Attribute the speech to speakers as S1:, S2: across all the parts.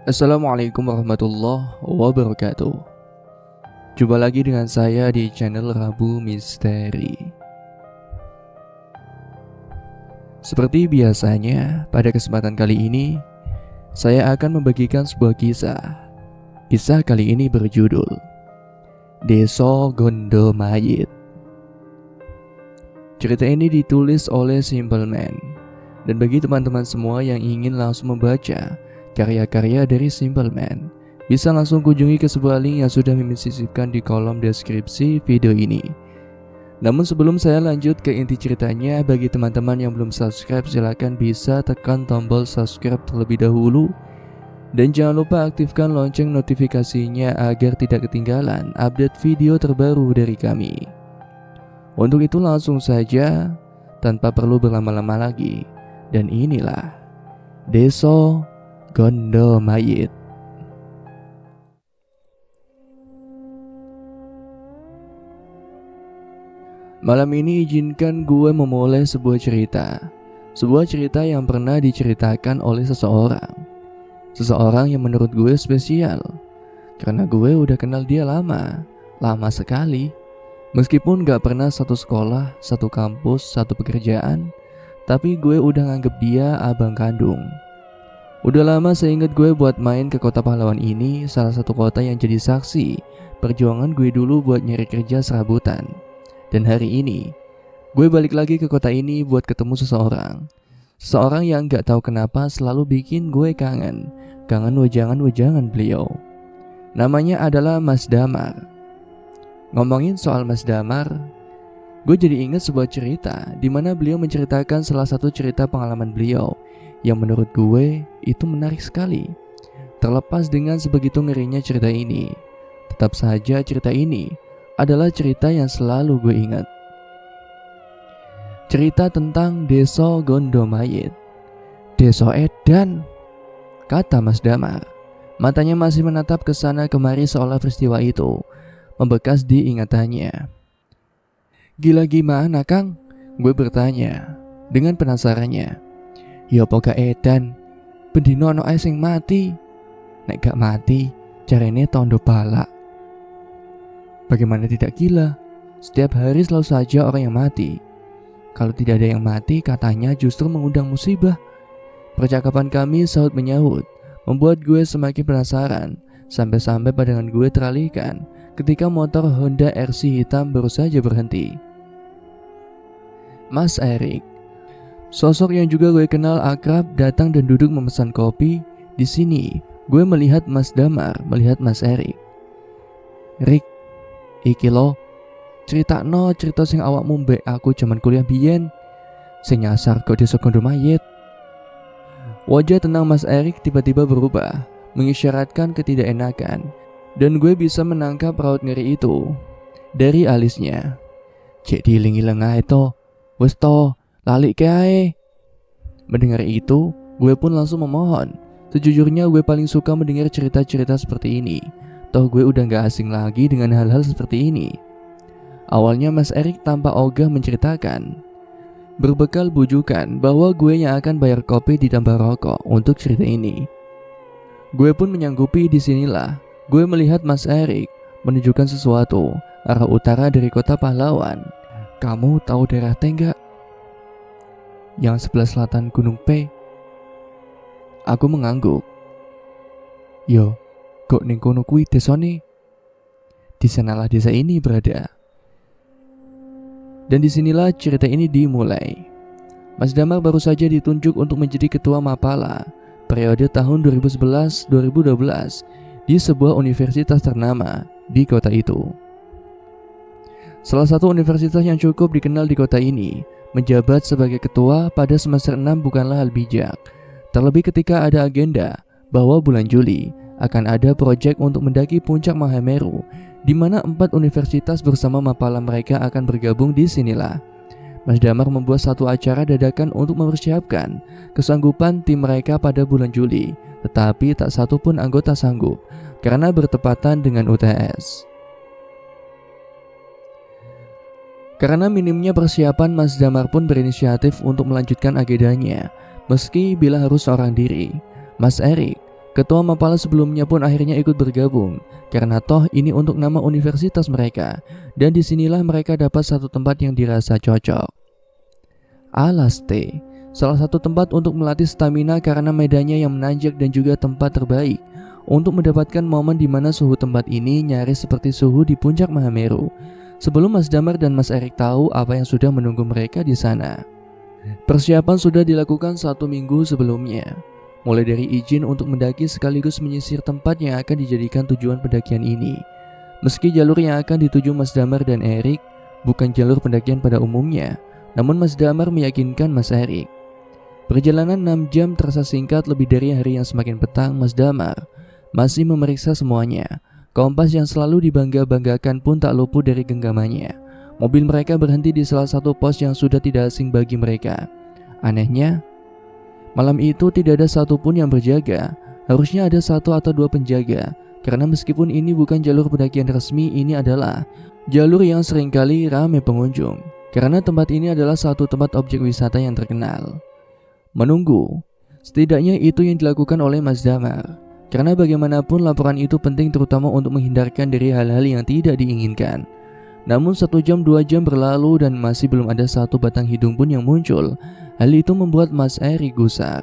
S1: Assalamualaikum warahmatullahi wabarakatuh. Jumpa lagi dengan saya di channel Rabu Misteri. Seperti biasanya, pada kesempatan kali ini saya akan membagikan sebuah kisah. Kisah kali ini berjudul Desa Gondo Mayit. Cerita ini ditulis oleh Simple Man. Dan bagi teman-teman semua yang ingin langsung membaca karya-karya dari Simple Man, bisa langsung kunjungi ke sebuah link yang sudah Mimin sisipkan di kolom deskripsi video ini. Namun sebelum saya lanjut ke inti ceritanya, bagi teman-teman yang belum subscribe, silahkan bisa tekan tombol subscribe terlebih dahulu. Dan jangan lupa aktifkan lonceng notifikasinya agar tidak ketinggalan update video terbaru dari kami. Untuk itu langsung saja, tanpa perlu berlama-lama lagi. Dan inilah Desa Gondo Mayit. Malam ini izinkan gue memulai sebuah cerita. Sebuah cerita yang pernah diceritakan oleh seseorang. Seseorang yang menurut gue spesial. Karena gue udah kenal dia lama. Lama sekali. Meskipun gak pernah satu sekolah, satu kampus, satu pekerjaan, tapi gue udah nganggep dia abang kandung. Udah lama saya ingat gue buat main ke kota pahlawan ini, salah satu kota yang jadi saksi perjuangan gue dulu buat nyari kerja serabutan. Dan hari ini, gue balik lagi ke kota ini buat ketemu seseorang. Seseorang yang gak tahu kenapa selalu bikin gue kangen. Kangen wejangan-wejangan beliau. Namanya adalah Mas Damar. Ngomongin soal Mas Damar, gue jadi ingat sebuah cerita di mana beliau menceritakan salah satu cerita pengalaman beliau yang menurut gue itu menarik sekali. Terlepas dengan sebegitu ngerinya cerita ini, tetap saja cerita ini adalah cerita yang selalu gue ingat. Cerita tentang Desa Gondo Mayit. Desa Edan, kata Mas Damar. Matanya masih menatap ke sana kemari seolah peristiwa itu membekas di ingatannya. Gila gimana Kang? Gue bertanya dengan penasarannya. Ya poga edan, bendino ono ae sing mati. Nek gak mati, carane tondo balak. Bagaimana tidak gila? Setiap hari selalu saja orang yang mati. Kalau tidak ada yang mati, katanya justru mengundang musibah. Percakapan kami saut menyahut, membuat gue semakin penasaran. Sampai-sampai pandangan gue teralihkan ketika motor Honda RC hitam baru saja berhenti. Mas Erik, sosok yang juga gue kenal akrab, datang dan duduk memesan kopi. Di sini, gue melihat Mas Damar, melihat Mas Erik. Rik, iki lo, cerita sing awakmu mbek aku zaman kuliah biyen, sing nyasar kok Desa Gondo Mayit. Wajah tenang Mas Erik tiba-tiba berubah, mengisyaratkan ketidakenakan. Dan gue bisa menangkap raut ngeri itu dari alisnya. Cek diiling-iling ae to, wes to, lali ke ae. Mendengar itu, gue pun langsung memohon. Sejujurnya gue paling suka mendengar cerita-cerita seperti ini. Toh gue udah gak asing lagi dengan hal-hal seperti ini. Awalnya Mas Erik tanpa ogah menceritakan, berbekal bujukan bahwa gue yang akan bayar kopi ditambah rokok untuk cerita ini. Gue pun menyanggupi. Disinilah gue melihat Mas Erik menunjukkan sesuatu arah utara dari kota pahlawan. Kamu tahu daerah Tengga? Yang sebelah selatan Gunung P. Aku mengangguk. Yo, kok ning kono kuwi desane? Di sanalah desa ini berada. Dan disinilah cerita ini dimulai. Mas Damar baru saja ditunjuk untuk menjadi ketua Mapala periode tahun 2011-2012 di sebuah universitas ternama di kota itu. Salah satu universitas yang cukup dikenal di kota ini. Menjabat sebagai ketua pada semester 6 bukanlah hal bijak. Terlebih ketika ada agenda bahwa bulan Juli akan ada proyek untuk mendaki puncak Mahameru, di mana 4 universitas bersama Mapala mereka akan bergabung. Di sinilah Mas Damar membuat satu acara dadakan untuk mempersiapkan kesanggupan tim mereka pada bulan Juli. Tetapi tak satu pun anggota sanggup karena bertepatan dengan UTS. Karena minimnya persiapan, Mas Damar pun berinisiatif untuk melanjutkan agendanya, meski bila harus seorang diri. Mas Erik Ketua Mapala sebelumnya pun akhirnya ikut bergabung, karena toh ini untuk nama universitas mereka, dan disinilah mereka dapat satu tempat yang dirasa cocok. Alaste, salah satu tempat untuk melatih stamina karena medannya yang menanjak dan juga tempat terbaik untuk mendapatkan momen di mana suhu tempat ini nyaris seperti suhu di puncak Mahameru. Sebelum Mas Damar dan Mas Erik tahu apa yang sudah menunggu mereka di sana. Persiapan sudah dilakukan 1 minggu sebelumnya. Mulai dari izin untuk mendaki sekaligus menyisir tempat yang akan dijadikan tujuan pendakian ini. Meski jalur yang akan dituju Mas Damar dan Erik bukan jalur pendakian pada umumnya, namun Mas Damar meyakinkan Mas Erik. Perjalanan 6 jam terasa singkat. Lebih dari hari yang semakin petang, Mas Damar masih memeriksa semuanya. Kompas yang selalu dibangga-banggakan pun tak luput dari genggamannya. Mobil mereka berhenti di salah satu pos yang sudah tidak asing bagi mereka. Anehnya, malam itu tidak ada satupun yang berjaga. Harusnya ada 1 atau 2 penjaga, karena meskipun ini bukan jalur pendakian resmi, ini adalah jalur yang seringkali ramai pengunjung, karena tempat ini adalah satu tempat objek wisata yang terkenal. Menunggu, setidaknya itu yang dilakukan oleh Mas Damar, karena bagaimanapun laporan itu penting, terutama untuk menghindarkan dari hal-hal yang tidak diinginkan. Namun 1 jam 2 jam berlalu dan masih belum ada satu batang hidung pun yang muncul. Hal itu membuat Mas Erik gusar.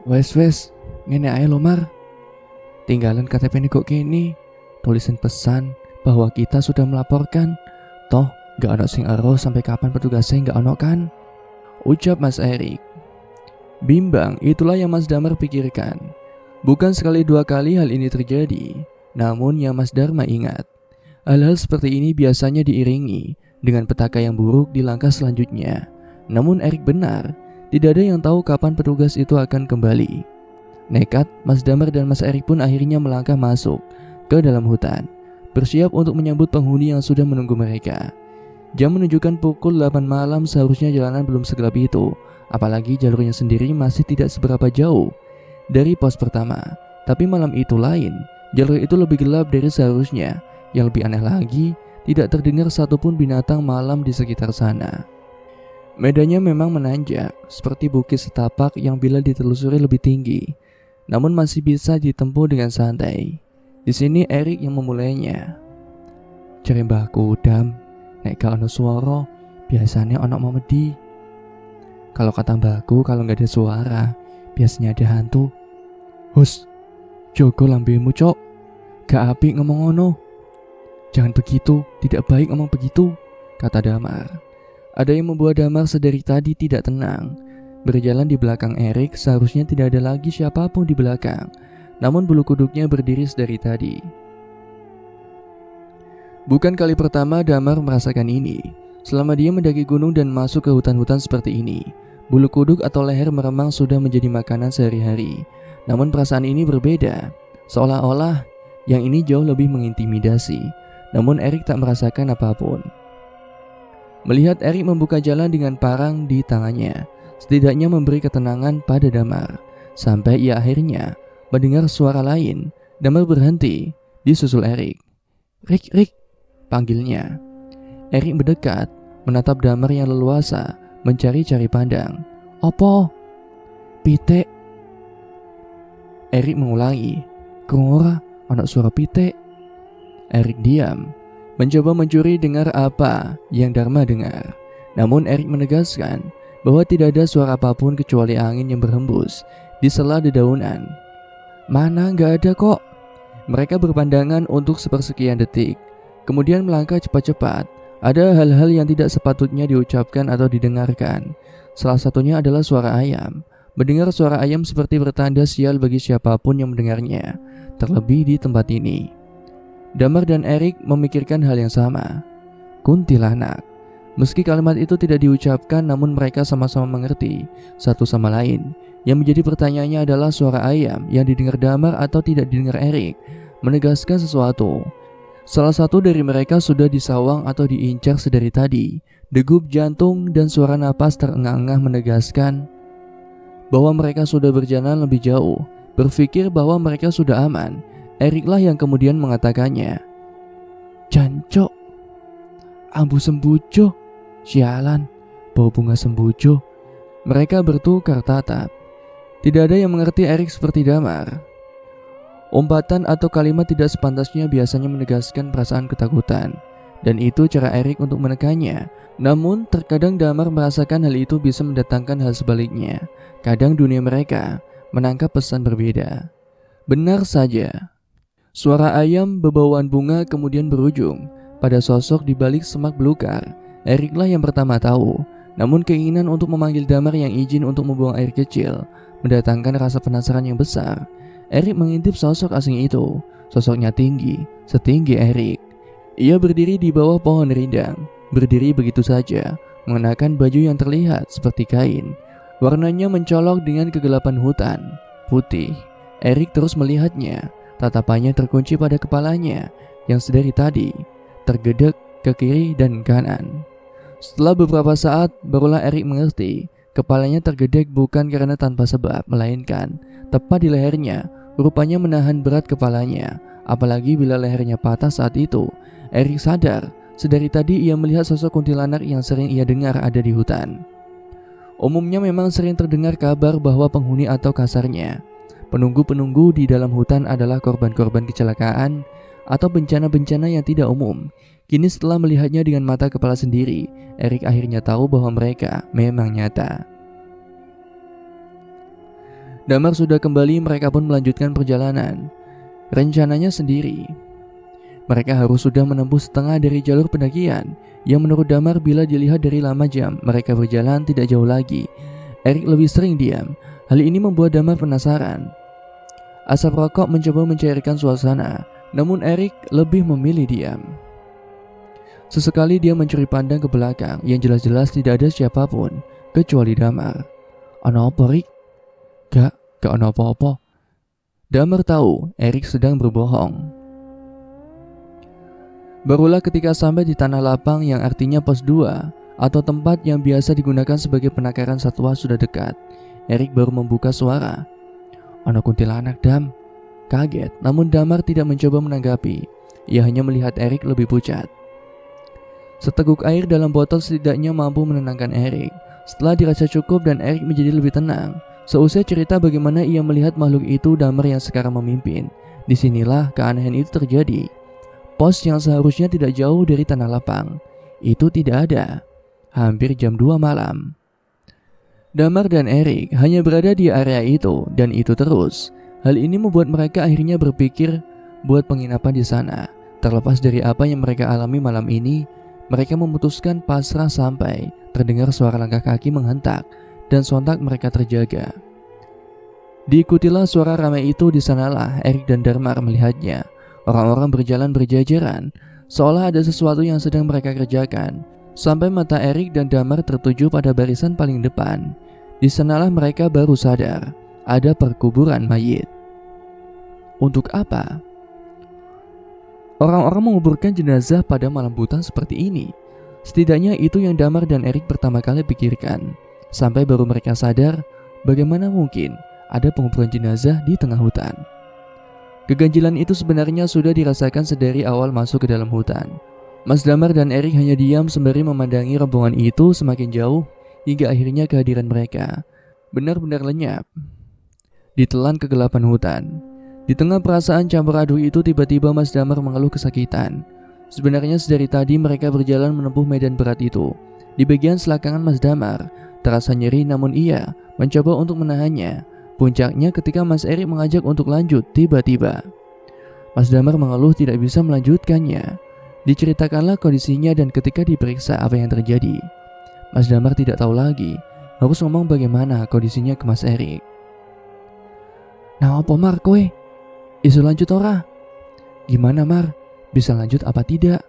S1: Wes, ngene ae lo Mar. Tinggalan KTP ini kok kini. Tulisan pesan bahwa kita sudah melaporkan. Toh gak ono sing ero sampai kapan petugasnya gak ono kan? Ucap Mas Erik. Bimbang, itulah yang Mas Damar pikirkan. Bukan sekali 2 kali hal ini terjadi. Namun yang Mas Dharma ingat, hal-hal seperti ini biasanya diiringi dengan petaka yang buruk di langkah selanjutnya. Namun Erik benar, tidak ada yang tahu kapan petugas itu akan kembali. Nekat, Mas Damar dan Mas Erik pun akhirnya melangkah masuk ke dalam hutan, bersiap untuk menyambut penghuni yang sudah menunggu mereka. Jam menunjukkan pukul 8 malam, seharusnya jalanan belum segelap itu, apalagi jalurnya sendiri masih tidak seberapa jauh dari pos pertama. Tapi malam itu lain, jalur itu lebih gelap dari seharusnya. Yang lebih aneh lagi, tidak terdengar satupun binatang malam di sekitar sana. Medannya memang menanjak, seperti bukit setapak yang bila ditelusuri lebih tinggi, namun masih bisa ditempuh dengan santai. Di sini Erik yang memulainya. Cari mbahku Dam, nek gak ono suara, biasanya ono memedi. Kalau kata mbahku, kalau nggak ada suara, biasanya ada hantu. Hus, jogo lambemu cok, gak apik ngomong ono. Jangan begitu, tidak baik ngomong begitu, kata Damar. Ada yang membuat Damar sedari tadi tidak tenang. Berjalan di belakang Erik, seharusnya tidak ada lagi siapapun di belakang. Namun bulu kuduknya berdiri sedari tadi. Bukan kali pertama Damar merasakan ini. Selama dia mendaki gunung dan masuk ke hutan-hutan seperti ini, bulu kuduk atau leher meremang sudah menjadi makanan sehari-hari. Namun perasaan ini berbeda, seolah-olah yang ini jauh lebih mengintimidasi. Namun Erik tak merasakan apapun. Melihat Erik membuka jalan dengan parang di tangannya, setidaknya memberi ketenangan pada Damar. Sampai ia akhirnya mendengar suara lain. Damar berhenti, disusul Erik. Rik, panggilnya. Erik mendekat, menatap Damar yang leluasa, mencari-cari pandang. Opo? Pitek. Erik mengulangi. Krungu anak suara pitek. Erik diam, mencoba mencuri dengar apa yang Dharma dengar. Namun Erik menegaskan bahwa tidak ada suara apapun kecuali angin yang berhembus di sela dedaunan. Mana nggak ada kok. Mereka berpandangan untuk sepersekian detik, kemudian melangkah cepat-cepat. Ada hal-hal yang tidak sepatutnya diucapkan atau didengarkan. Salah satunya adalah suara ayam. Mendengar suara ayam seperti bertanda sial bagi siapapun yang mendengarnya, terlebih di tempat ini. Damar dan Erik memikirkan hal yang sama. Kuntilanak. Meski kalimat itu tidak diucapkan, namun mereka sama-sama mengerti satu sama lain. Yang menjadi pertanyaannya adalah suara ayam yang didengar Damar atau tidak didengar Erik menegaskan sesuatu. Salah satu dari mereka sudah disawang atau diincar sedari tadi. Degup jantung dan suara napas terengah-engah menegaskan bahwa mereka sudah berjalan lebih jauh. Berpikir bahwa mereka sudah aman, Eriklah yang kemudian mengatakannya. Jancok, ambu sembujo, sialan, bau bunga sembujo. Mereka bertukar tatap. Tidak ada yang mengerti Erik seperti Damar. Umpatan atau kalimat tidak sepantasnya biasanya menegaskan perasaan ketakutan, dan itu cara Erik untuk menekannya. Namun terkadang Damar merasakan hal itu bisa mendatangkan hal sebaliknya. Kadang dunia mereka menangkap pesan berbeda. Benar saja, suara ayam bebauan bunga kemudian berujung pada sosok di balik semak belukar. Eriklah yang pertama tahu. Namun keinginan untuk memanggil Damar yang izin untuk membuang air kecil mendatangkan rasa penasaran yang besar. Erik mengintip sosok asing itu. Sosoknya tinggi, setinggi Erik. Ia berdiri di bawah pohon rindang, berdiri begitu saja, mengenakan baju yang terlihat seperti kain. Warnanya mencolok dengan kegelapan hutan, putih. Erik terus melihatnya, tatapannya terkunci pada kepalanya yang sedari tadi tergedek ke kiri dan kanan. Setelah beberapa saat, barulah Erik mengerti. Kepalanya tergedek bukan karena tanpa sebab, melainkan tepat di lehernya. Rupanya menahan berat kepalanya, apalagi bila lehernya patah saat itu. Erik sadar, sedari tadi ia melihat sosok kuntilanak yang sering ia dengar ada di hutan. Umumnya memang sering terdengar kabar bahwa penghuni atau kasarnya penunggu-penunggu di dalam hutan adalah korban-korban kecelakaan atau bencana-bencana yang tidak umum. Kini setelah melihatnya dengan mata kepala sendiri, Erik akhirnya tahu bahwa mereka memang nyata. Damar sudah kembali, mereka pun melanjutkan perjalanan. Rencananya sendiri, mereka harus sudah menempuh setengah dari jalur pendakian yang menurut Damar bila dilihat dari lama jam mereka berjalan tidak jauh lagi. Erik lebih sering diam. Hal ini membuat Damar penasaran. Asap rokok mencoba mencairkan suasana, namun Erik lebih memilih diam. Sesekali dia mencuri pandang ke belakang yang jelas-jelas tidak ada siapapun kecuali Damar. "Ana apa, Rik?" Gak ada apa-apa. Damar tahu Erik sedang berbohong. Barulah ketika sampai di tanah lapang yang artinya pos 2 atau tempat yang biasa digunakan sebagai penakaran satwa sudah dekat, Erik baru membuka suara. "Ana kuntilanak, Dam." Kaget, namun Damar tidak mencoba menanggapi. Ia hanya melihat Erik lebih pucat. Seteguk air dalam botol setidaknya mampu menenangkan Erik. Setelah dirasa cukup dan Erik menjadi lebih tenang, seusai cerita bagaimana ia melihat makhluk itu, Damar yang sekarang memimpin. Disinilah keanehan itu terjadi. Pos yang seharusnya tidak jauh dari tanah lapang itu tidak ada. Hampir jam 2 malam. Damar dan Erik hanya berada di area itu dan itu terus. Hal ini membuat mereka akhirnya berpikir buat penginapan di sana. Terlepas dari apa yang mereka alami malam ini, mereka memutuskan pasrah sampai terdengar suara langkah kaki menghentak. Dan sontak mereka terjaga. Diikutilah suara ramai itu. Di sanalah Erik dan Damar melihatnya. Orang-orang berjalan berjajaran, seolah ada sesuatu yang sedang mereka kerjakan. Sampai mata Erik dan Damar tertuju pada barisan paling depan. Di sanalah mereka baru sadar ada perkuburan mayit. Untuk apa orang-orang menguburkan jenazah pada malam buta seperti ini? Setidaknya itu yang Damar dan Erik pertama kali pikirkan. Sampai baru mereka sadar bagaimana mungkin ada penguburan jenazah di tengah hutan. Keganjilan itu sebenarnya sudah dirasakan sedari awal masuk ke dalam hutan. Mas Damar dan Erik hanya diam sembari memandangi rombongan itu semakin jauh hingga akhirnya kehadiran mereka benar-benar lenyap ditelan kegelapan hutan. Di tengah perasaan campur aduk itu, tiba-tiba Mas Damar mengeluh kesakitan. Sebenarnya sedari tadi mereka berjalan menempuh medan berat itu. Di bagian selangkangan Mas Damar terasa nyeri, namun ia mencoba untuk menahannya. Puncaknya ketika Mas Erik mengajak untuk lanjut, tiba-tiba Mas Damar mengeluh tidak bisa melanjutkannya. Diceritakanlah kondisinya dan ketika diperiksa apa yang terjadi, Mas Damar tidak tahu lagi harus ngomong bagaimana kondisinya ke Mas Erik. "Nah apa Mar kowe? Iso lanjut ora? Gimana Mar? Bisa lanjut apa tidak?"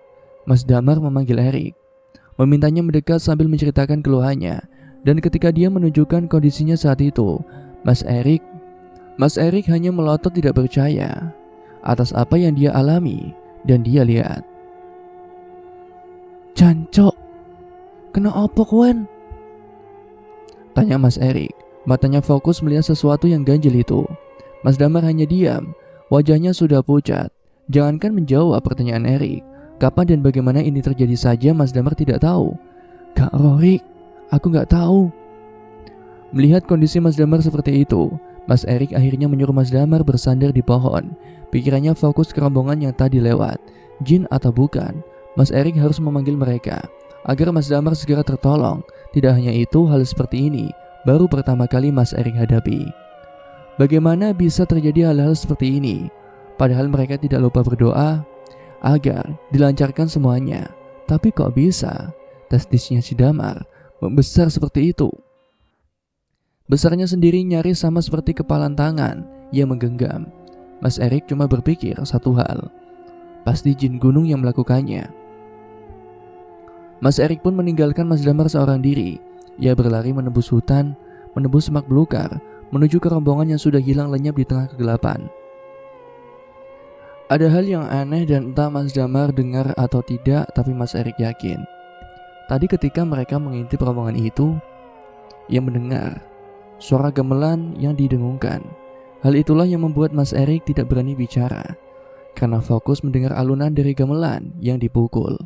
S1: Mas Damar memanggil Erik, memintanya mendekat sambil menceritakan keluhannya. Dan ketika dia menunjukkan kondisinya saat itu, Mas Erik hanya melotot tidak percaya atas apa yang dia alami dan dia lihat. "Jancok, kena apa kowen?" tanya Mas Erik. Matanya fokus melihat sesuatu yang ganjil itu. Mas Damar hanya diam, wajahnya sudah pucat. Jangankan menjawab pertanyaan Erik, kapan dan bagaimana ini terjadi saja Mas Damar tidak tahu. "Kak Rorik, aku gak tahu." Melihat kondisi Mas Damar seperti itu, Mas Erik akhirnya menyuruh Mas Damar bersandar di pohon. Pikirannya fokus ke rombongan yang tadi lewat. Jin atau bukan, Mas Erik harus memanggil mereka agar Mas Damar segera tertolong. Tidak hanya itu, hal seperti ini baru pertama kali Mas Erik hadapi. Bagaimana bisa terjadi hal-hal seperti ini? Padahal mereka tidak lupa berdoa agar dilancarkan semuanya. Tapi kok bisa testisnya si Damar membesar seperti itu? Besarnya sendiri nyaris sama seperti kepalan tangan yang menggenggam. Mas Erik cuma berpikir satu hal, pasti jin gunung yang melakukannya. Mas Erik pun meninggalkan Mas Damar seorang diri. Ia berlari menembus hutan, menembus semak belukar, menuju ke rombongan yang sudah hilang lenyap di tengah kegelapan. Ada hal yang aneh dan entah Mas Damar dengar atau tidak, tapi Mas Erik yakin. Tadi ketika mereka mengintip rombongan itu, ia mendengar suara gamelan yang didengungkan. Hal itulah yang membuat Mas Erik tidak berani bicara, karena fokus mendengar alunan dari gamelan yang dipukul.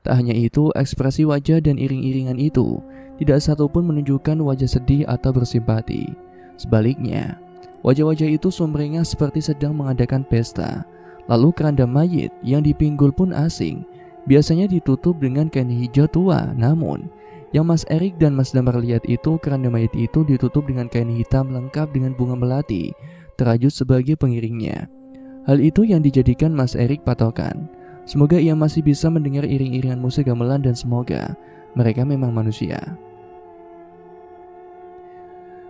S1: Tak hanya itu, ekspresi wajah dan iring-iringan itu tidak satupun menunjukkan wajah sedih atau bersimpati. Sebaliknya, wajah-wajah itu sumringah seperti sedang mengadakan pesta. Lalu keranda mayit yang dipinggul pun asing, biasanya ditutup dengan kain hijau tua. Namun, yang Mas Erik dan Mas Damar lihat itu, keranda mayit itu ditutup dengan kain hitam lengkap dengan bunga melati, terajut sebagai pengiringnya. Hal itu yang dijadikan Mas Erik patokan. Semoga ia masih bisa mendengar iring-iringan musik gamelan dan semoga mereka memang manusia.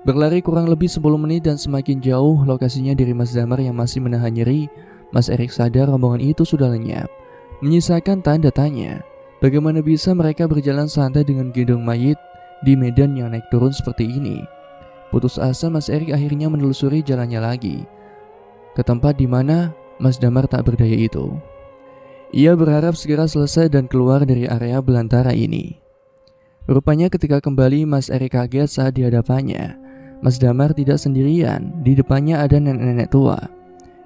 S1: Berlari kurang lebih 10 menit dan semakin jauh lokasinya dari Mas Damar yang masih menahan nyeri, Mas Erik sadar rombongan itu sudah lenyap, menyisakan tanda tanya. Bagaimana bisa mereka berjalan santai dengan gendong mayit di medan yang naik turun seperti ini? Putus asa, Mas Erik akhirnya menelusuri jalannya lagi ke tempat di mana Mas Damar tak berdaya itu. Ia berharap segera selesai dan keluar dari area belantara ini. Rupanya ketika kembali, Mas Erik kaget saat di hadapannya Mas Damar tidak sendirian. Di depannya ada nenek-nenek tua.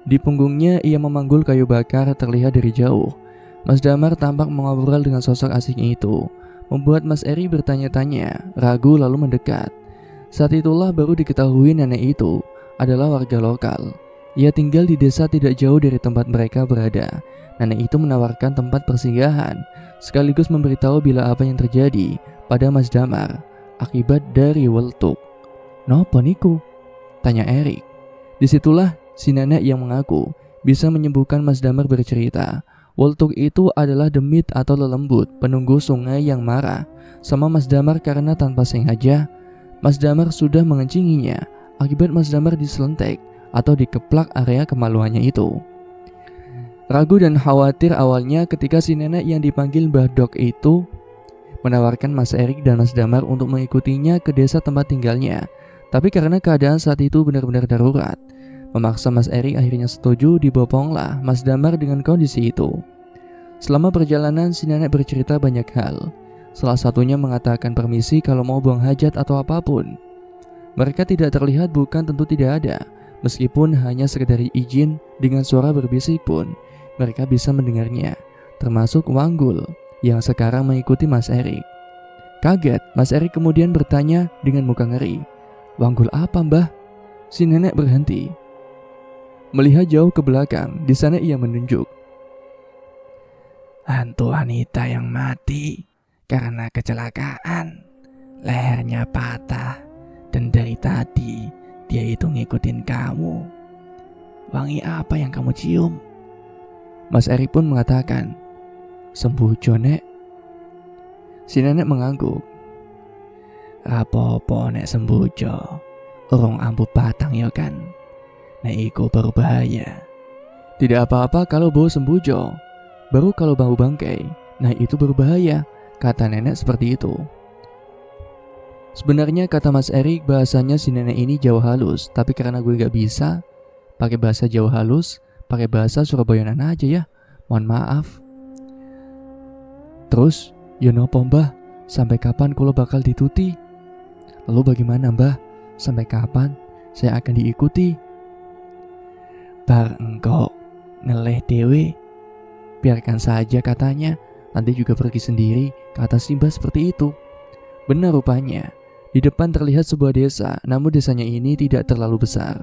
S1: Di punggungnya ia memanggul kayu bakar terlihat dari jauh. Mas Damar tampak mengobrol dengan sosok asing itu, membuat Mas Erik bertanya-tanya, ragu lalu mendekat. Saat itulah baru diketahui nenek itu adalah warga lokal. Ia tinggal di desa tidak jauh dari tempat mereka berada. Nenek itu menawarkan tempat persinggahan, sekaligus memberitahu bila apa yang terjadi pada Mas Damar akibat dari weltuk. "Nopo niku?" tanya Erik. Disitulah si nenek yang mengaku bisa menyembuhkan Mas Damar bercerita. Weltuk itu adalah demit atau lelembut, penunggu sungai yang marah sama Mas Damar karena tanpa sengaja Mas Damar sudah mengencinginya. Akibat Mas Damar diselentek atau dikeplak area kemaluannya itu. Ragu dan khawatir awalnya ketika si nenek yang dipanggil Mbah Dok itu menawarkan Mas Erik dan Mas Damar untuk mengikutinya ke desa tempat tinggalnya. Tapi karena keadaan saat itu benar-benar darurat, memaksa Mas Erik akhirnya setuju. Diboponglah Mas Damar dengan kondisi itu. Selama perjalanan si nenek bercerita banyak hal. Salah satunya mengatakan permisi kalau mau buang hajat atau apapun. Mereka tidak terlihat, bukan tentu tidak ada. Meskipun hanya sekedar izin dengan suara berbisik pun mereka bisa mendengarnya. Termasuk Wanggul yang sekarang mengikuti Mas Erik. Kaget, Mas Erik kemudian bertanya dengan muka ngeri, "Wanggul apa, Mbah?" Si nenek berhenti, melihat jauh ke belakang. Di sana ia menunjuk.
S2: "Hantu wanita yang mati karena kecelakaan. Lehernya patah dan dari tadi dia itu ngikutin kamu. Wangi apa yang kamu cium?"
S1: Mas Erik pun mengatakan, "Sembujo, Nek." Si nenek mengangguk.
S2: "Rapopo nek sembujo, urung ambu batang ya kan? Nek iku baru bahaya."
S1: "Tidak apa-apa kalau bau sembujo, baru kalau bau bangkai, nah itu berbahaya," kata nenek seperti itu. Sebenarnya kata Mas Erik, bahasanya si nenek ini Jawa halus, tapi karena gue gak bisa pakai bahasa Jawa halus, pakai bahasa Surabayanan aja ya, mohon maaf. "Terus, ya nopo Mbah, sampai kapan kulo bakal dituti?" "Lalu bagaimana Mbah, sampai kapan saya akan diikuti?"
S2: "Bar engkau ngeleh dewe,
S1: "Biarkan saja," katanya, "nanti juga pergi sendiri," kata si Mbah seperti itu. Benar rupanya, Di depan terlihat sebuah desa, namun desanya ini tidak terlalu besar.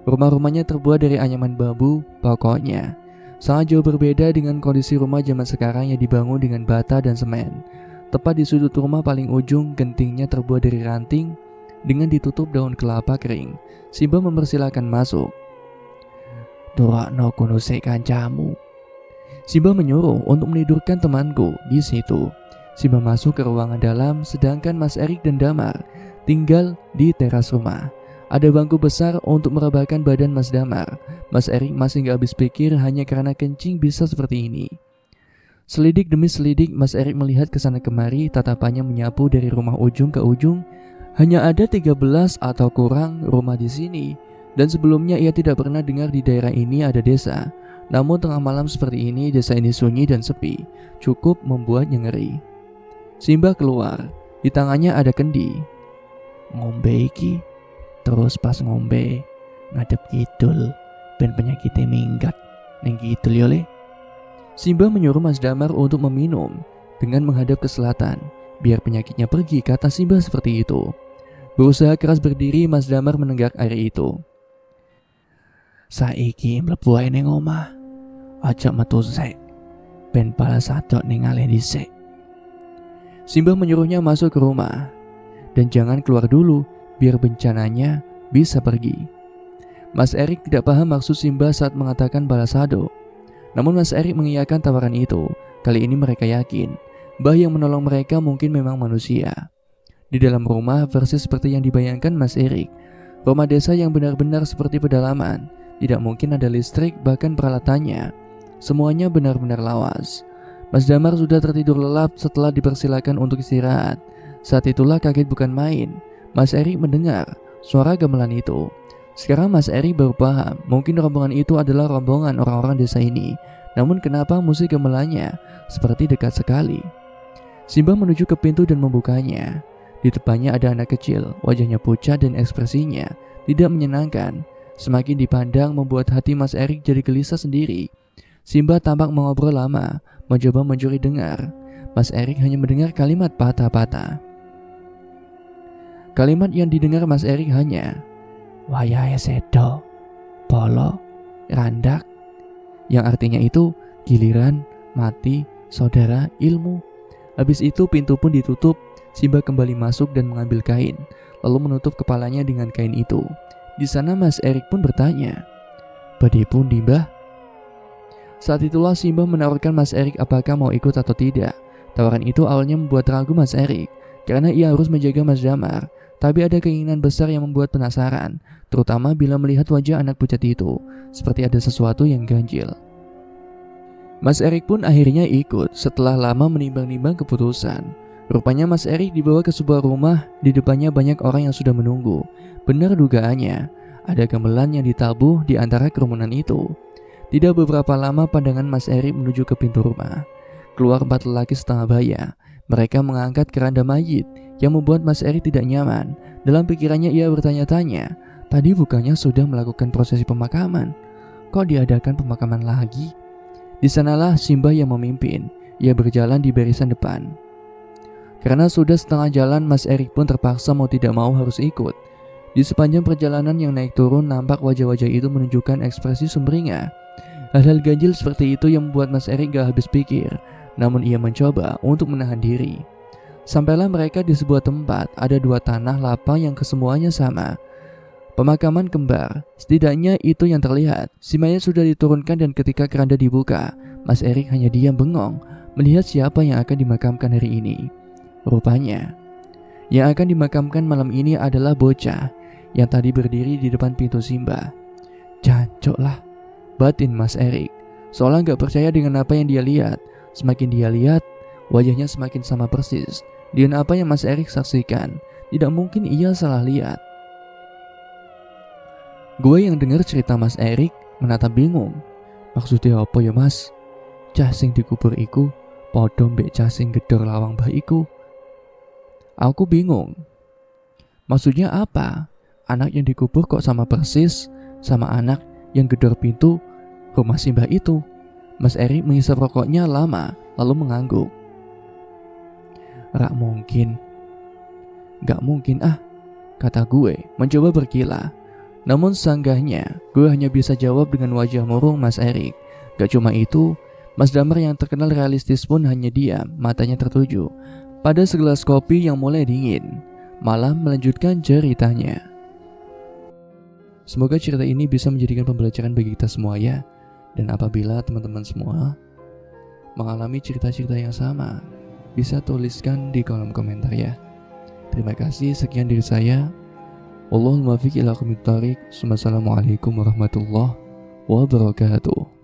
S1: Rumah-rumahnya terbuat dari anyaman bambu, pokoknya sangat jauh berbeda dengan kondisi rumah zaman sekarang yang dibangun dengan bata dan semen. Tepat di sudut rumah paling ujung, gentingnya terbuat dari ranting dengan ditutup daun kelapa kering. Simba mempersilahkan masuk.
S2: Turakno kono sik kancamu.
S1: Simba menyuruh untuk menidurkan temanku di situ. Simba masuk ke ruangan dalam, sedangkan Mas Erik dan Damar tinggal di teras rumah. Ada bangku besar untuk merebahkan badan Mas Damar. Mas Erik masih gak habis pikir hanya karena kencing bisa seperti ini. Selidik demi selidik, Mas Erik melihat ke sana kemari, tatapannya menyapu dari rumah ujung ke ujung. Hanya ada 13 atau kurang rumah di sini, dan sebelumnya ia tidak pernah dengar di daerah ini ada desa. Namun tengah malam seperti ini, desa ini sunyi dan sepi, cukup membuatnya ngeri. Simba keluar, di tangannya ada kendi.
S2: Ngombe iki, terus pas ngombe ngadep kidul, ben penyakitnya minggat ning kidul yo le.
S1: Simba menyuruh Mas Damar untuk meminum dengan menghadap ke selatan, biar penyakitnya pergi, kata Simba seperti itu. Berusaha keras berdiri, Mas Damar menenggak air itu.
S2: Saiki mlebu ae ning omah. Aja metu sik. Ben pala sadok ning alih dhisik.
S1: Simba menyuruhnya masuk ke rumah dan jangan keluar dulu biar bencananya bisa pergi. Mas Erik tidak paham maksud Simba saat mengatakan balasado. Namun Mas Erik mengiyakan tawaran itu. Kali ini mereka yakin Mbah yang menolong mereka mungkin memang manusia. Di dalam rumah persis seperti yang dibayangkan Mas Erik. Rumah desa yang benar-benar seperti pedalaman. Tidak mungkin ada listrik, bahkan peralatannya semuanya benar-benar lawas. Mas Damar sudah tertidur lelap setelah dipersilakan untuk istirahat. Saat itulah kaget bukan main. Mas Erik mendengar suara gamelan itu. Sekarang Mas Erik baru paham, mungkin rombongan itu adalah rombongan orang-orang desa ini. Namun kenapa musik gamelannya seperti dekat sekali? Simba menuju ke pintu dan membukanya. Di depannya ada anak kecil, wajahnya pucat dan ekspresinya tidak menyenangkan. Semakin dipandang membuat hati Mas Erik jadi gelisah sendiri. Simba tampak mengobrol lama, mencoba mencuri dengar. Mas Erik hanya mendengar kalimat patah-patah. Kalimat yang didengar Mas Erik hanya
S2: Wayahe sedo, polo, randak,
S1: yang artinya itu giliran, mati, saudara, ilmu. Habis itu pintu pun ditutup. Simba kembali masuk dan mengambil kain, lalu menutup kepalanya dengan kain itu. Di sana Mas Erik pun bertanya, "Badhe pundi, Mbah?" Saat itulah Simba menawarkan Mas Erik apakah mau ikut atau tidak. Tawaran itu awalnya membuat ragu Mas Erik, karena ia harus menjaga Mas Damar. Tapi ada keinginan besar yang membuat penasaran, terutama bila melihat wajah anak pucat itu, seperti ada sesuatu yang ganjil. Mas Erik pun akhirnya ikut setelah lama menimbang-nimbang keputusan. Rupanya Mas Erik dibawa ke sebuah rumah, di depannya banyak orang yang sudah menunggu. Benar dugaannya, ada gamelan yang ditabuh di antara kerumunan itu. Tidak beberapa lama pandangan Mas Erik menuju ke pintu rumah. Keluar 4 lelaki setengah baya. Mereka mengangkat keranda mayit yang membuat Mas Erik tidak nyaman. Dalam pikirannya ia bertanya-tanya, tadi bukannya sudah melakukan prosesi pemakaman? Kok diadakan pemakaman lagi? Di sanalah Simba yang memimpin. Ia berjalan di barisan depan. Karena sudah setengah jalan, Mas Erik pun terpaksa mau tidak mau harus ikut. Di sepanjang perjalanan yang naik turun, nampak wajah-wajah itu menunjukkan ekspresi sumringah. Hal-hal ganjil seperti itu yang membuat Mas Erik gak habis pikir. Namun ia mencoba untuk menahan diri. Sampailah mereka di sebuah tempat. Ada 2 tanah lapang yang kesemuanya sama. Pemakaman kembar. Setidaknya itu yang terlihat. Si mayat sudah diturunkan dan ketika keranda dibuka, Mas Erik hanya diam bengong melihat siapa yang akan dimakamkan hari ini. Rupanya yang akan dimakamkan malam ini adalah bocah yang tadi berdiri di depan pintu Simba. Jancok lah, batin Mas Erik. Seolah gak percaya dengan apa yang dia lihat. Semakin dia lihat, wajahnya semakin sama persis dengan apa yang Mas Erik saksikan. Tidak mungkin ia salah lihat. Gue yang dengar cerita Mas Erik menatap bingung. Maksudnya apa ya Mas? Cah sing dikubur iku padha mbek cah sing gedor lawang mbah iku. Aku bingung. Maksudnya apa? Anak yang dikubur kok sama persis sama anak yang gedor pintu rumah Simbah itu. Mas Erik menghisap rokoknya lama, lalu mengangguk. Rak mungkin. Gak mungkin ah, kata gue mencoba berkilah. Namun sanggahnya gue hanya bisa jawab dengan wajah murung Mas Erik. Gak cuma itu, Mas Damar yang terkenal realistis pun hanya diam, matanya tertuju pada segelas kopi yang mulai dingin, malah melanjutkan ceritanya. Semoga cerita ini bisa menjadikan pembelajaran bagi kita semua ya. Dan apabila teman-teman semua mengalami cerita-cerita yang sama, bisa tuliskan di kolom komentar ya. Terima kasih, sekian dari saya. Wallahul muwaffiq ila aqwamit thoriq. Wassalamualaikum warahmatullahi wabarakatuh.